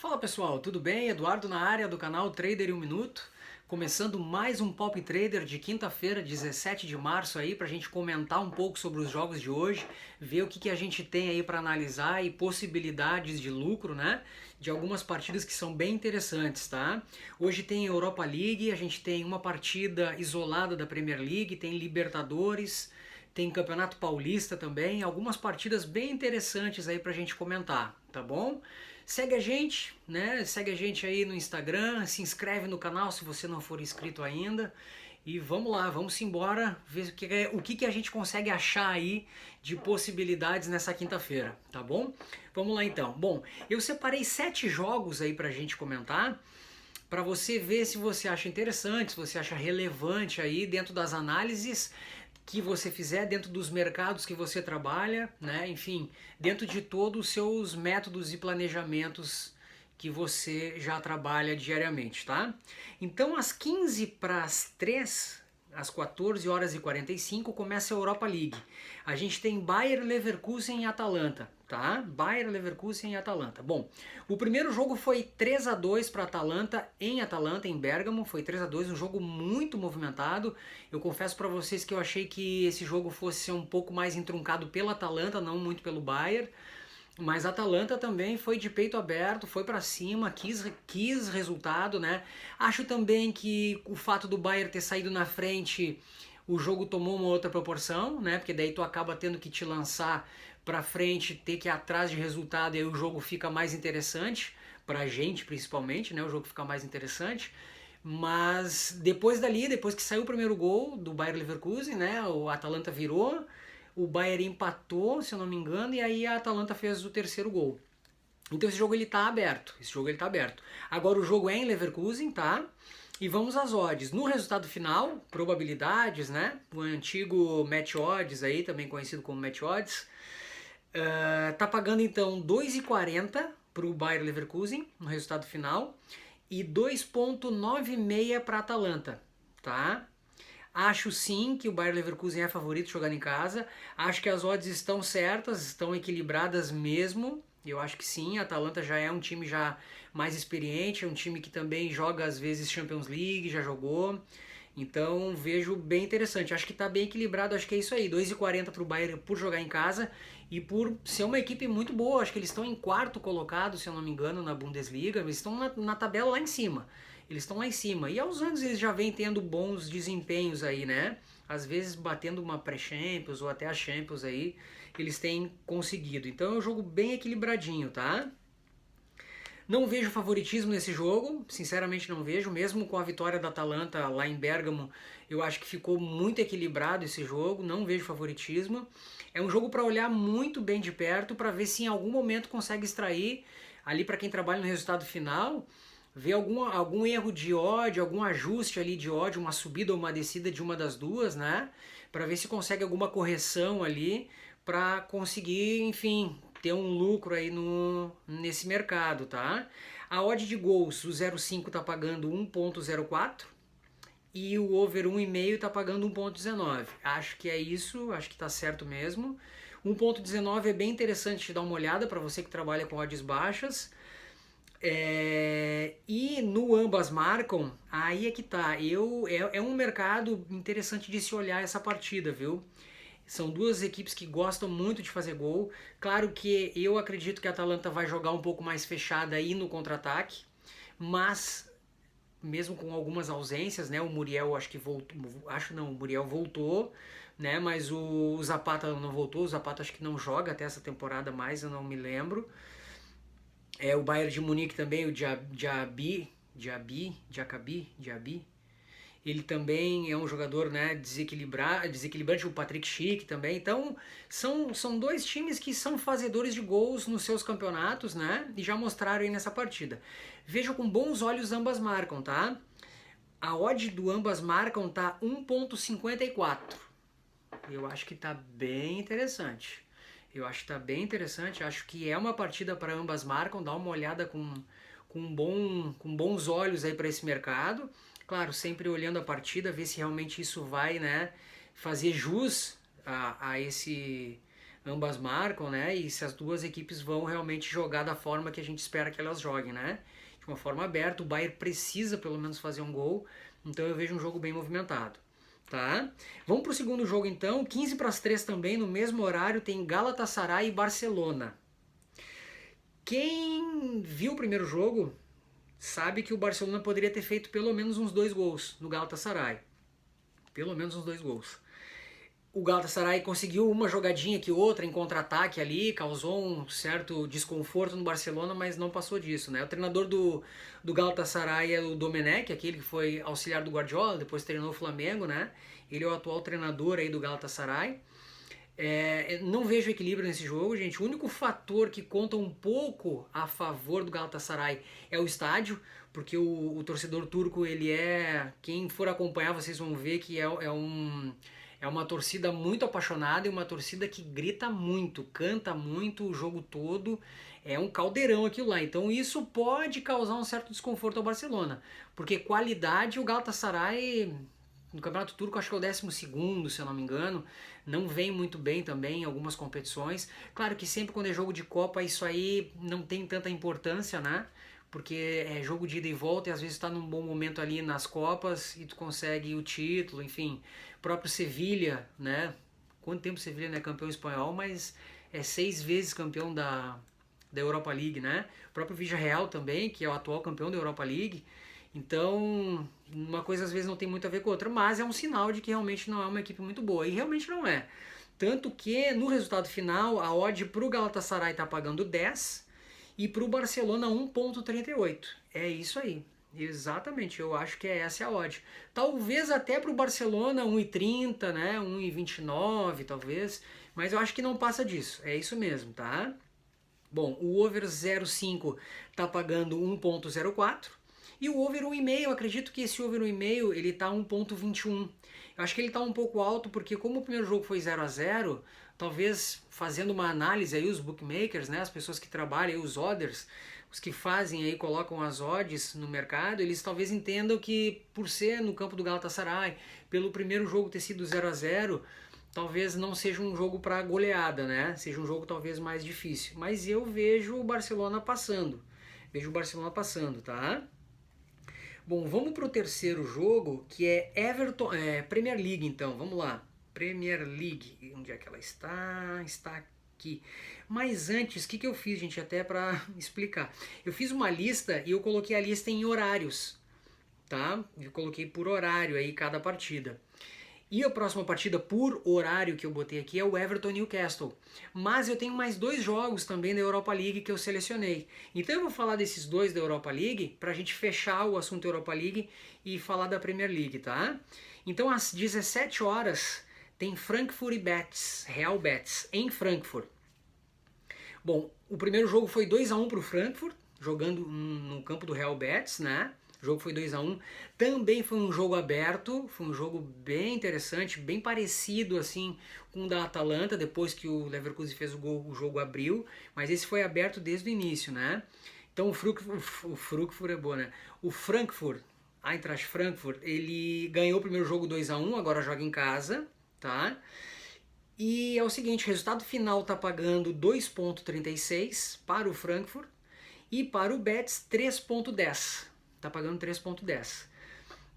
Fala pessoal, tudo bem? Eduardo na área do canal Trader em um Minuto, começando mais um Pop Trader de quinta-feira, 17 de março aí, para a gente comentar um pouco sobre os jogos de hoje, ver o que a gente tem aí para analisar e possibilidades de lucro, né? De algumas partidas que são bem interessantes, tá? Hoje tem Europa League, a gente tem uma partida isolada da Premier League, tem Libertadores, tem Campeonato Paulista também, algumas partidas bem interessantes aí pra gente comentar, tá bom? Segue a gente, né? Segue a gente aí no Instagram, se inscreve no canal se você não for inscrito ainda. E vamos lá, vamos embora ver o que a gente consegue achar aí de possibilidades nessa quinta-feira, tá bom? Vamos lá então. Bom, eu separei 7 jogos aí pra gente comentar, para você ver se você acha interessante, se você acha relevante aí dentro das análises que você fizer, dentro dos mercados que você trabalha, né? Enfim, dentro de todos os seus métodos e planejamentos que você já trabalha diariamente, tá? Então, às 15 para as 3, às 14 horas e 45, começa a Europa League. A gente tem Bayer Leverkusen e Atalanta, tá? Bayer Leverkusen e Atalanta. Bom, o primeiro jogo foi 3-2 para Atalanta, em Bérgamo, foi 3-2, um jogo muito movimentado. Eu confesso para vocês que eu achei que esse jogo fosse ser um pouco mais entruncado pela Atalanta, não muito pelo Bayer. Mas a Atalanta também foi de peito aberto, foi para cima, quis resultado, né? Acho também que o fato do Bayern ter saído na frente, o jogo tomou uma outra proporção, né? Porque daí tu acaba tendo que te lançar para frente, ter que ir atrás de resultado e aí o jogo fica mais interessante, pra gente principalmente, né? O jogo fica mais interessante. Mas depois dali, depois que saiu o primeiro gol do Bayer Leverkusen, né? O Atalanta virou, o Bayern empatou, se eu não me engano, e aí a Atalanta fez o terceiro gol. Então esse jogo ele tá aberto, Agora o jogo é em Leverkusen, tá? E vamos às odds. No resultado final, probabilidades, né? O antigo Match Odds aí, também conhecido como Match Odds, tá pagando então 2,40 para o Bayer Leverkusen no resultado final e 2,96 para a Atalanta, tá? Acho sim que o Bayer Leverkusen é favorito jogando em casa. Acho que as odds estão certas, estão equilibradas mesmo. Eu acho que sim, a Atalanta já é um time já mais experiente, é um time que também joga às vezes Champions League, já jogou. Então vejo bem interessante. Acho que está bem equilibrado, acho que é isso aí. 2,40 para o Bayern por jogar em casa e por ser uma equipe muito boa. Acho que eles estão em quarto colocado, se eu não me engano, na Bundesliga. Eles estão na tabela lá em cima. Eles estão lá em cima. E aos anos eles já vêm tendo bons desempenhos aí, né? Às vezes batendo uma pré-Champions ou até a Champions aí, eles têm conseguido. Então é um jogo bem equilibradinho, tá? Não vejo favoritismo nesse jogo, sinceramente não vejo, mesmo com a vitória da Atalanta lá em Bérgamo, eu acho que ficou muito equilibrado esse jogo, não vejo favoritismo. É um jogo para olhar muito bem de perto, para ver se em algum momento consegue extrair, ali para quem trabalha no resultado final, ver algum erro de odd, algum ajuste ali de odd, uma subida ou uma descida de uma das duas, né? Para ver se consegue alguma correção ali, para conseguir, enfim, ter um lucro aí nesse mercado, tá? A odd de gols, o 0,5 tá pagando 1,04 e o over 1,5 tá pagando 1,19. Acho que é isso, acho que tá certo mesmo. 1,19 é bem interessante de dar uma olhada para você que trabalha com odds baixas. E no ambas marcam, aí é que tá. É um mercado interessante de se olhar essa partida, viu? São duas equipes que gostam muito de fazer gol. Claro que eu acredito que a Atalanta vai jogar um pouco mais fechada aí no contra-ataque, mas mesmo com algumas ausências, né? O Muriel acho que voltou, acho não, o Muriel voltou, né? Mas o Zapata não voltou, o Zapata acho que não joga até essa temporada mais, eu não me lembro. O Bayern de Munique também, o Diaby, ele também é um jogador, né, desequilibrante, o Patrick Schick também. Então, são dois times que são fazedores de gols nos seus campeonatos, né? E já mostraram aí nessa partida. Vejo com bons olhos ambas marcam, tá? A odd do ambas marcam tá 1,54. Eu acho que tá bem interessante. Acho que é uma partida para ambas marcam. Dá uma olhada com bons olhos aí para esse mercado. Claro, sempre olhando a partida, ver se realmente isso vai, né, fazer jus a esse ambas marcam, né? E se as duas equipes vão realmente jogar da forma que a gente espera que elas joguem, né? De uma forma aberta, o Bayern precisa pelo menos fazer um gol, então eu vejo um jogo bem movimentado. Tá? Vamos para o segundo jogo então, 15 para as 3 também, no mesmo horário, tem Galatasaray e Barcelona. Quem viu o primeiro jogo sabe que o Barcelona poderia ter feito pelo menos uns 2 gols no Galatasaray. Pelo menos uns 2 gols. O Galatasaray conseguiu uma jogadinha que outra em contra-ataque ali, causou um certo desconforto no Barcelona, mas não passou disso, né? O treinador do Galatasaray é o Domenech, aquele que foi auxiliar do Guardiola, depois treinou o Flamengo, né? Ele é o atual treinador aí do Galatasaray. Não vejo equilíbrio nesse jogo, gente. O único fator que conta um pouco a favor do Galatasaray é o estádio, porque o torcedor turco, ele é... Quem for acompanhar, vocês vão ver que é uma torcida muito apaixonada e uma torcida que grita muito, canta muito o jogo todo. É um caldeirão aquilo lá. Então isso pode causar um certo desconforto ao Barcelona. Porque qualidade, o Galatasaray no Campeonato Turco acho que é o 12º, se eu não me engano. Não vem muito bem também em algumas competições. Claro que sempre quando é jogo de Copa isso aí não tem tanta importância, né? Porque é jogo de ida e volta e às vezes está num bom momento ali nas Copas e tu consegue o título, enfim. O próprio Sevilha, né? Quanto tempo o Sevilha não é campeão espanhol, mas é 6 vezes campeão da Europa League, né? O próprio Villarreal também, que é o atual campeão da Europa League. Então, uma coisa às vezes não tem muito a ver com a outra, mas é um sinal de que realmente não é uma equipe muito boa. E realmente não é. Tanto que no resultado final, a odd para o Galatasaray está pagando 10 e para o Barcelona 1,38. É isso aí. Exatamente, eu acho que essa é a odd. Talvez até para o Barcelona 1,30, né? 1,29 talvez, mas eu acho que não passa disso. É isso mesmo, tá? Bom, o over 0,5 está pagando 1,04 e o over 1,5, eu acredito que esse over 1,5 ele tá 1,21. Eu acho que ele tá um pouco alto porque como o primeiro jogo foi 0-0, talvez fazendo uma análise aí os bookmakers, né, as pessoas que trabalham aí, os odders, os que fazem aí, colocam as odds no mercado, eles talvez entendam que por ser no campo do Galatasaray, pelo primeiro jogo ter sido 0-0, talvez não seja um jogo para goleada, né? Seja um jogo talvez mais difícil. Mas eu vejo o Barcelona passando. Vejo o Barcelona passando, tá? Bom, vamos para o terceiro jogo, que é Everton, Premier League, então. Vamos lá. Premier League. Onde é que ela está? Está aqui. Mas antes, o que eu fiz, gente? Até para explicar. Eu fiz uma lista e eu coloquei a lista em horários, tá? Eu coloquei por horário aí cada partida. E a próxima partida por horário que eu botei aqui é o Everton Newcastle. Mas eu tenho mais 2 jogos também da Europa League que eu selecionei. Então eu vou falar desses 2 da Europa League para a gente fechar o assunto Europa League e falar da Premier League, tá? Então às 17 horas tem Frankfurt e Betis, Real Betis, em Frankfurt. Bom, o primeiro jogo foi 2-1 para o Frankfurt, jogando no campo do Real Betis, né? O jogo foi 2-1. Também foi um jogo aberto, foi um jogo bem interessante, bem parecido assim com o da Atalanta, depois que o Leverkusen fez o gol, o jogo abriu, mas esse foi aberto desde o início, né? Então o Frankfurt é bom, né? O Frankfurt, Eintracht Frankfurt, ele ganhou o primeiro jogo 2-1, agora joga em casa, tá? E é o seguinte, o resultado final tá pagando 2,36 para o Frankfurt e para o Betis 3,10. Tá pagando 3,10.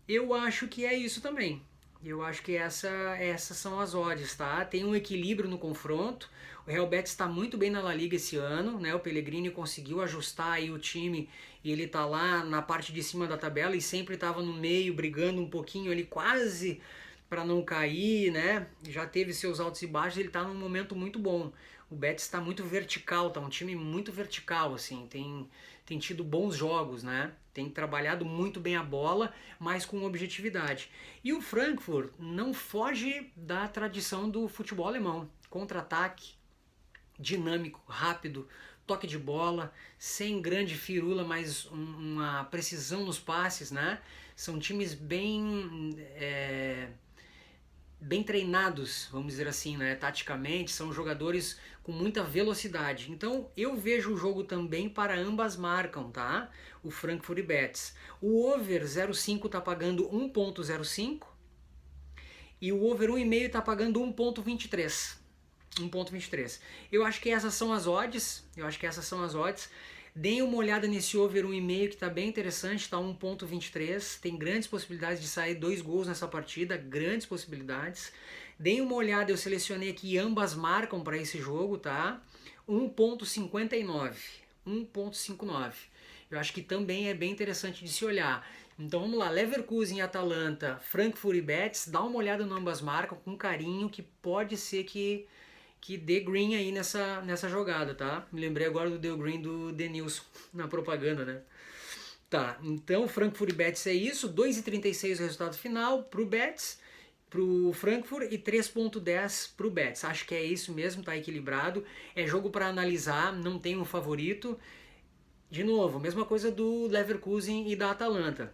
Eu acho que é isso também. Eu acho que essas são as odds, tá? Tem um equilíbrio no confronto. O Real Betis está muito bem na La Liga esse ano, né? O Pellegrini conseguiu ajustar aí o time e ele tá lá na parte de cima da tabela e sempre estava no meio, brigando um pouquinho ali, quase para não cair, né? Já teve seus altos e baixos, ele tá num momento muito bom. O Betis está muito vertical, tá um time muito vertical, assim, tem tido bons jogos, né? Tem trabalhado muito bem a bola, mas com objetividade. E o Frankfurt não foge da tradição do futebol alemão. Contra-ataque, dinâmico, rápido, toque de bola, sem grande firula, mas uma precisão nos passes, né? São times bem treinados, vamos dizer assim, né, taticamente, são jogadores com muita velocidade. Então eu vejo o jogo também para ambas marcam, tá? O Frankfurt e Betis. O over 0,5 está pagando 1,05 e o over 1,5 está pagando 1,23. 1.23. Eu acho que essas são as odds. Deem uma olhada nesse over 1,5 que está bem interessante, está 1.23. Tem grandes possibilidades de sair 2 gols nessa partida, grandes possibilidades. Deem uma olhada, eu selecionei aqui ambas marcam para esse jogo, tá? 1.59. 1.59. Eu acho que também é bem interessante de se olhar. Então vamos lá, Leverkusen e Atalanta, Frankfurt e Betis, dá uma olhada no ambas marcam com carinho, que pode ser que dê green aí nessa jogada, tá? Me lembrei agora do deu green do Denilson na propaganda, né? Tá, então Frankfurt e Betis é isso, 2,36 o resultado final pro Betis, pro Frankfurt e 3.10 pro Betis. Acho que é isso mesmo, tá equilibrado. É jogo para analisar, não tem um favorito. De novo, mesma coisa do Leverkusen e da Atalanta.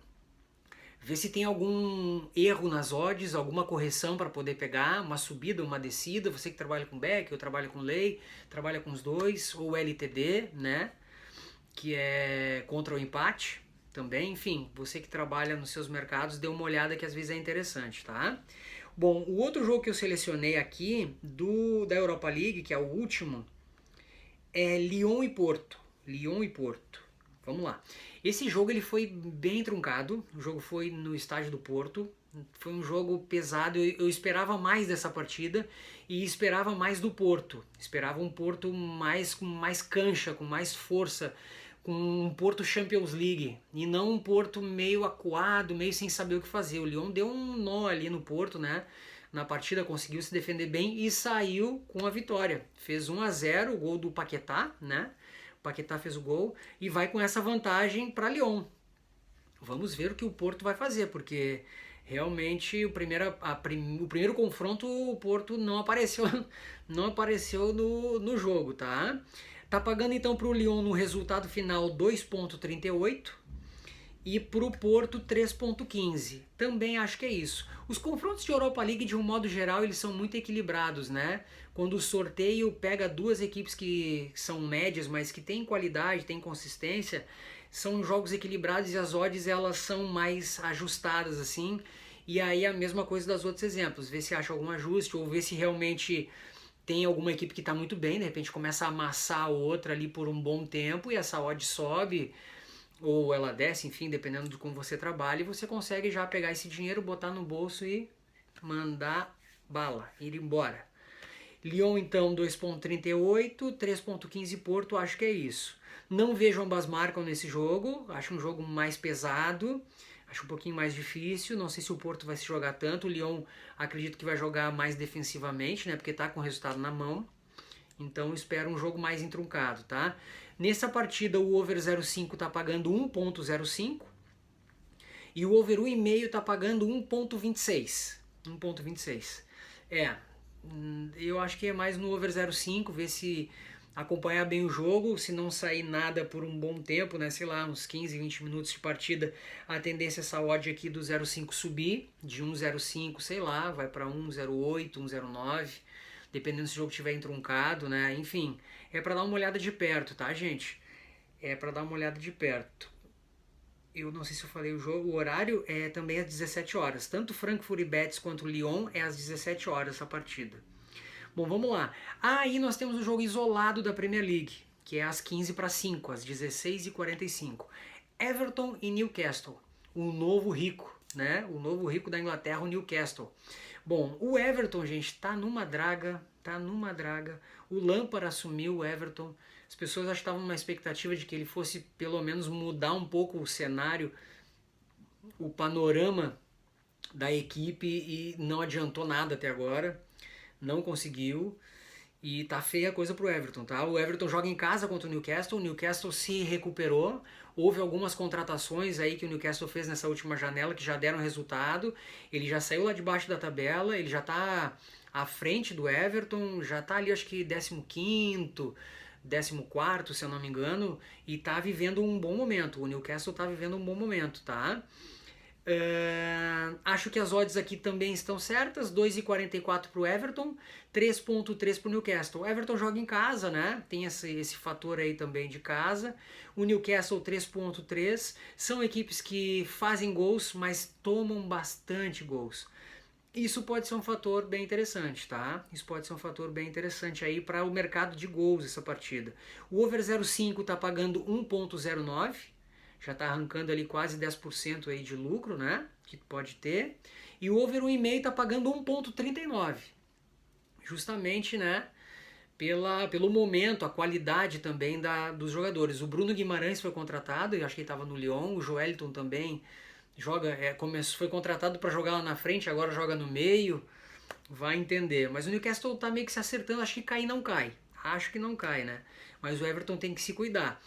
Ver se tem algum erro nas odds, alguma correção para poder pegar, uma subida, uma descida. Você que trabalha com back, eu trabalho com lei, trabalha com os dois, ou LTD, né? Que é contra o empate também. Enfim, você que trabalha nos seus mercados, dê uma olhada que às vezes é interessante, tá? Bom, o outro jogo que eu selecionei aqui da Europa League, que é o último, é Lyon e Porto. Lyon e Porto. Vamos lá. Esse jogo ele foi bem truncado. O jogo foi no estádio do Porto. Foi um jogo pesado. Eu esperava mais dessa partida e esperava mais do Porto. Esperava um Porto com mais cancha, com mais força, com um Porto Champions League e não um Porto meio acuado, meio sem saber o que fazer. O Lyon deu um nó ali no Porto, né? Na partida conseguiu se defender bem e saiu com a vitória. Fez 1-0, o gol do Paquetá, né? O Paquetá fez o gol e vai com essa vantagem para Lyon. Vamos ver o que o Porto vai fazer, porque realmente o primeiro confronto o Porto não apareceu, não apareceu no jogo, tá? Tá pagando então para o Lyon no resultado final 2.38 e para o Porto 3.15. Também acho que é isso. Os confrontos de Europa League, de um modo geral, eles são muito equilibrados, né? Quando o sorteio pega duas equipes que são médias, mas que têm qualidade, têm consistência, são jogos equilibrados e as odds elas são mais ajustadas assim. E aí a mesma coisa das outros exemplos, ver se acha algum ajuste ou ver se realmente tem alguma equipe que está muito bem, de repente começa a amassar a outra ali por um bom tempo e essa odd sobe ou ela desce, enfim, dependendo de como você trabalha, e você consegue já pegar esse dinheiro, botar no bolso e mandar bala, ir embora. Lyon então 2.38, 3.15 Porto, acho que é isso. Não vejo ambas marcam nesse jogo, acho um jogo mais pesado, acho um pouquinho mais difícil, não sei se o Porto vai se jogar tanto, o Lyon acredito que vai jogar mais defensivamente, né, porque tá com o resultado na mão, então espero um jogo mais entruncado, tá? Nessa partida o over 0.5 tá pagando 1.05 e o over 1,5 tá pagando 1.26. 1.26. Eu acho que é mais no over 0.5, ver se acompanhar bem o jogo, se não sair nada por um bom tempo, né, sei lá, uns 15, 20 minutos de partida, a tendência é essa odd aqui do 0.5 subir, de 1.05, sei lá, vai para 1.08, 1.09, dependendo se o jogo estiver entruncado, né, enfim, é para dar uma olhada de perto, tá, gente? É para dar uma olhada de perto. Eu não sei se eu falei o jogo, o horário é também às 17 horas, tanto Frankfurt e Betis quanto Lyon é às 17 horas essa partida. Bom, vamos lá. Aí nós temos o jogo isolado da Premier League, que é às 15:05, às 16h45. Everton e Newcastle, o novo rico, né? O novo rico da Inglaterra, o Newcastle. Bom, o Everton, gente, tá numa draga. O Lampard assumiu o Everton. As pessoas acho que estavam numa expectativa de que ele fosse pelo menos mudar um pouco o cenário, o panorama da equipe e não adiantou nada até agora. Não conseguiu e tá feia a coisa pro Everton, tá? O Everton joga em casa contra o Newcastle se recuperou, houve algumas contratações aí que o Newcastle fez nessa última janela que já deram resultado, ele já saiu lá de baixo da tabela, ele já tá à frente do Everton, já tá ali acho que 15º, 14º, se eu não me engano, e tá vivendo um bom momento, o Newcastle tá vivendo um bom momento, tá? Acho que as odds aqui também estão certas, 2,44 para o Everton, 3,3 para o Newcastle. O Everton joga em casa, né? Tem esse fator aí também de casa. O Newcastle 3,3. São equipes que fazem gols, mas tomam bastante gols. Isso pode ser um fator bem interessante, tá? Isso pode ser um fator bem interessante aí para o mercado de gols essa partida. O over 0,5 tá pagando 1,09, já tá arrancando ali quase 10% aí de lucro, né? Que pode ter. E o over 1,5 tá pagando 1,39. Justamente, né? Pelo momento, a qualidade também dos jogadores. O Bruno Guimarães foi contratado, eu acho que ele estava no Lyon, o Joelinton também foi contratado para jogar lá na frente, agora joga no meio, vai entender. Mas o Newcastle tá meio que se acertando, acho que cair não cai. Acho que não cai, né? Mas o Everton tem que se cuidar.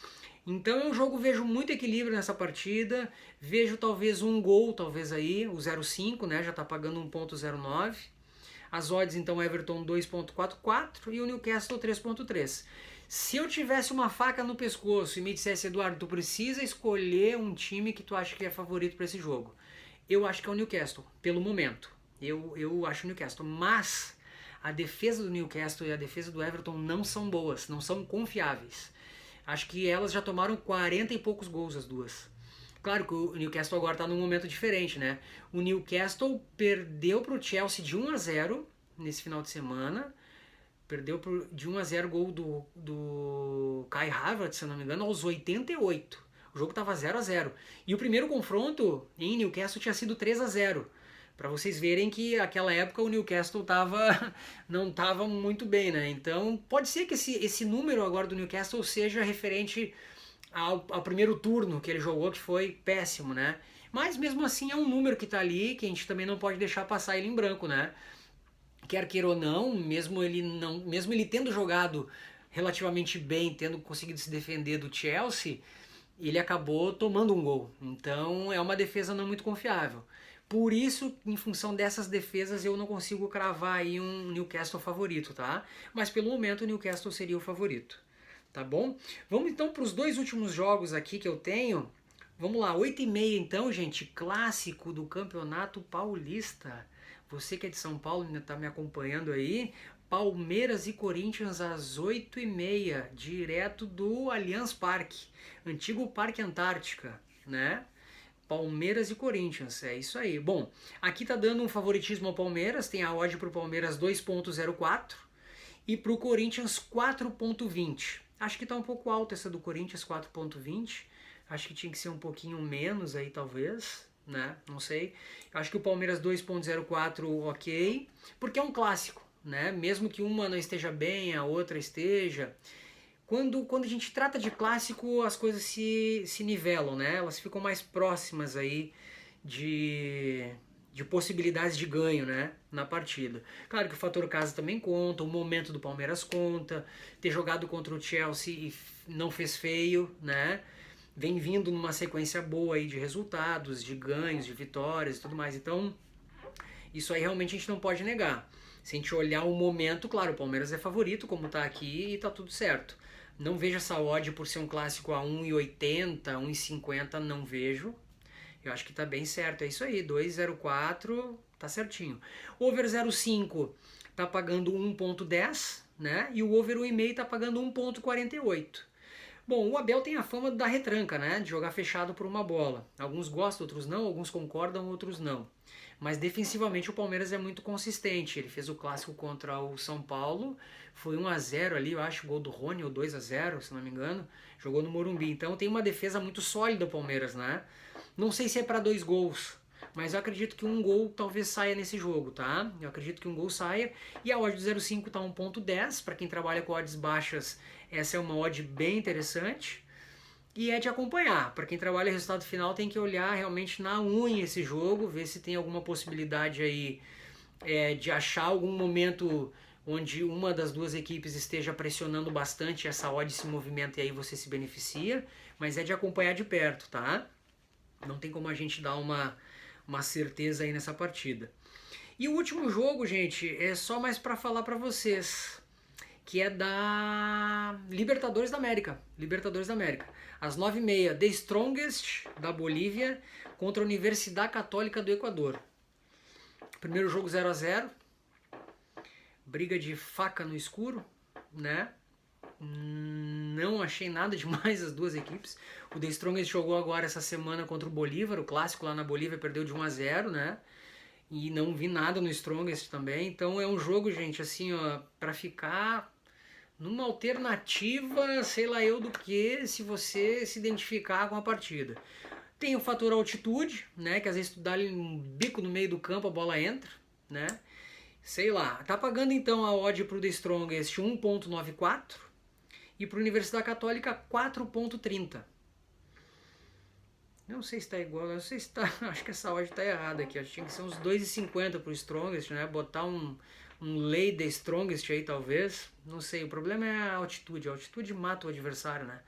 Então é um jogo, vejo muito equilíbrio nessa partida, vejo talvez um gol, talvez aí, o 0,5, né? Já tá pagando 1,09. As odds, então, Everton 2,44 e o Newcastle 3,3. Se eu tivesse uma faca no pescoço e me dissesse, Eduardo, tu precisa escolher um time que tu acha que é favorito para esse jogo, eu acho que é o Newcastle, pelo momento. Eu acho o Newcastle, mas a defesa do Newcastle e a defesa do Everton não são boas, não são confiáveis. Acho que elas já tomaram 40 e poucos gols as duas. Claro que o Newcastle agora está num momento diferente, né? O Newcastle perdeu para o Chelsea de 1-0 nesse final de semana. Perdeu de 1-0 gol do Kai Havertz, se eu não me engano, aos 88. O jogo estava 0-0. E o primeiro confronto em Newcastle tinha sido 3-0. Para vocês verem que naquela época o Newcastle não estava muito bem, né? Então pode ser que esse número agora do Newcastle seja referente ao primeiro turno que ele jogou, que foi péssimo, né? Mas mesmo assim é um número que tá ali, que a gente também não pode deixar passar ele em branco, né? Quer queira ou não, mesmo ele tendo jogado relativamente bem, tendo conseguido se defender do Chelsea, ele acabou tomando um gol. Então é uma defesa não muito confiável. Por isso, em função dessas defesas, eu não consigo cravar aí um Newcastle favorito, tá? Mas pelo momento o Newcastle seria o favorito. Tá bom? Vamos então para os dois últimos jogos aqui que eu tenho. Vamos lá, 8h30 então, gente, clássico do Campeonato Paulista. Você que é de São Paulo ainda está me acompanhando aí. Palmeiras e Corinthians às 8h30, direto do Allianz Parque, antigo Parque Antártica, né? Palmeiras e Corinthians, é isso aí. Bom, aqui tá dando um favoritismo ao Palmeiras, tem a odd para o Palmeiras 2,04 e para o Corinthians 4,20. Acho que tá um pouco alta essa do Corinthians, 4,20. Acho que tinha que ser um pouquinho menos aí, talvez, né? Não sei. Acho que o Palmeiras 2,04 ok, porque é um clássico, né? Mesmo que uma não esteja bem, a outra esteja. Quando a gente trata de clássico, as coisas se nivelam, né? Elas ficam mais próximas aí de possibilidades de ganho, né, na partida. Claro que o fator casa também conta, o momento do Palmeiras conta, ter jogado contra o Chelsea e não fez feio, né, vem vindo numa sequência boa aí de resultados, de ganhos, de vitórias e tudo mais. Então, isso aí realmente a gente não pode negar. Se a gente olhar o momento, claro, o Palmeiras é favorito, como tá aqui, e tá tudo certo. Não vejo essa odd por ser um clássico a 1,80, 1,50, não vejo. Eu acho que tá bem certo, é isso aí, 2,04, tá certinho. Over 0,5 tá pagando 1,10, né? E o over 1,5 tá pagando 1,48. Bom, o Abel tem a fama da retranca, né? De jogar fechado por uma bola. Alguns gostam, outros não, alguns concordam, outros não. Mas defensivamente o Palmeiras é muito consistente. Ele fez o clássico contra o São Paulo, foi 1-0 ali, eu acho, gol do Rony, ou 2-0, se não me engano. Jogou no Morumbi. Então tem uma defesa muito sólida o Palmeiras, né? Não sei se é para 2 gols, mas eu acredito que um gol talvez saia nesse jogo, tá? Eu acredito que um gol saia. E a odd do 0,5 tá 1,10. Para quem trabalha com odds baixas, essa é uma odd bem interessante. E é de acompanhar. Para quem trabalha resultado final, tem que olhar realmente na unha esse jogo, ver se tem alguma possibilidade aí de achar algum momento onde uma das duas equipes esteja pressionando bastante, essa odd se movimenta e aí você se beneficia. Mas é de acompanhar de perto, tá? Não tem como a gente dar uma certeza aí nessa partida. E o último jogo, gente, é só mais para falar para vocês, que é da Libertadores da América. Libertadores da América. Às 9h30, The Strongest, da Bolívia, contra a Universidade Católica do Equador. Primeiro jogo 0-0. Briga de faca no escuro, né? Não achei nada demais as duas equipes. O The Strongest jogou agora essa semana contra o Bolívar, o clássico lá na Bolívia, perdeu de 1-0, né? E não vi nada no Strongest também. Então é um jogo, gente, assim, ó, pra ficar numa alternativa, sei lá eu do que, se você se identificar com a partida. Tem o fator altitude, né? Que às vezes tu dá ali um bico no meio do campo, a bola entra, né? Sei lá. Tá pagando então a odd pro The Strongest 1.94 e pro Universidade Católica 4.30. Não sei se tá igual, não sei se tá. Acho que essa odd tá errada aqui. Acho que tinha que ser uns 2,50 pro Strongest, né? Botar um lay The Strongest aí, talvez. Não sei, o problema é a altitude. A altitude mata o adversário, né?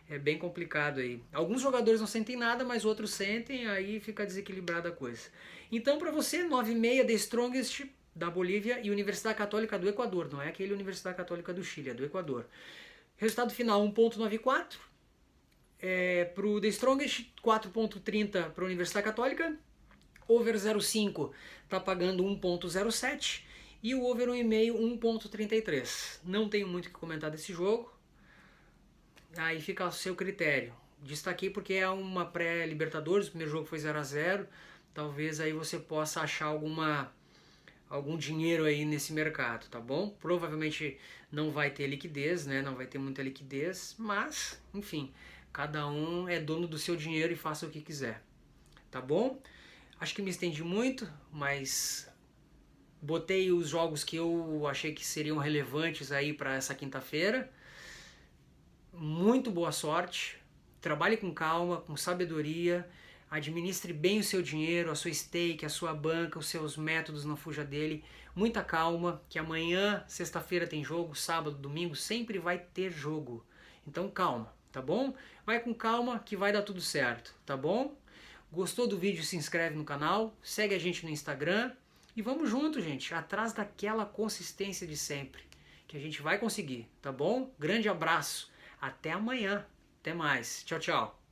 É bem complicado aí. Alguns jogadores não sentem nada, mas outros sentem, aí fica desequilibrada a coisa. Então, para você, 9,5 The Strongest da Bolívia e Universidade Católica do Equador. Não é aquele Universidade Católica do Chile, é do Equador. Resultado final 1.94. Para o The Strongest, 4.30 para a Universidade Católica. Over 0.5 está pagando 1.07 e o over 1,5 1.33. Não tenho muito o que comentar desse jogo. Aí fica ao seu critério. Destaquei porque é uma pré-Libertadores, o primeiro jogo foi 0-0. Talvez aí você possa achar algum dinheiro aí nesse mercado, tá bom? Provavelmente não vai ter liquidez, né? Não vai ter muita liquidez, mas, enfim, cada um é dono do seu dinheiro e faça o que quiser, tá bom? Acho que me estendi muito, mas botei os jogos que eu achei que seriam relevantes aí para essa quinta-feira. Muito boa sorte, trabalhe com calma, com sabedoria, administre bem o seu dinheiro, a sua stake, a sua banca, os seus métodos, não fuja dele. Muita calma, que amanhã, sexta-feira tem jogo, sábado, domingo, sempre vai ter jogo. Então calma, tá bom? Vai com calma que vai dar tudo certo, tá bom? Gostou do vídeo? Se inscreve no canal, segue a gente no Instagram e vamos junto, gente, atrás daquela consistência de sempre, que a gente vai conseguir, tá bom? Grande abraço! Até amanhã. Até mais. Tchau, tchau.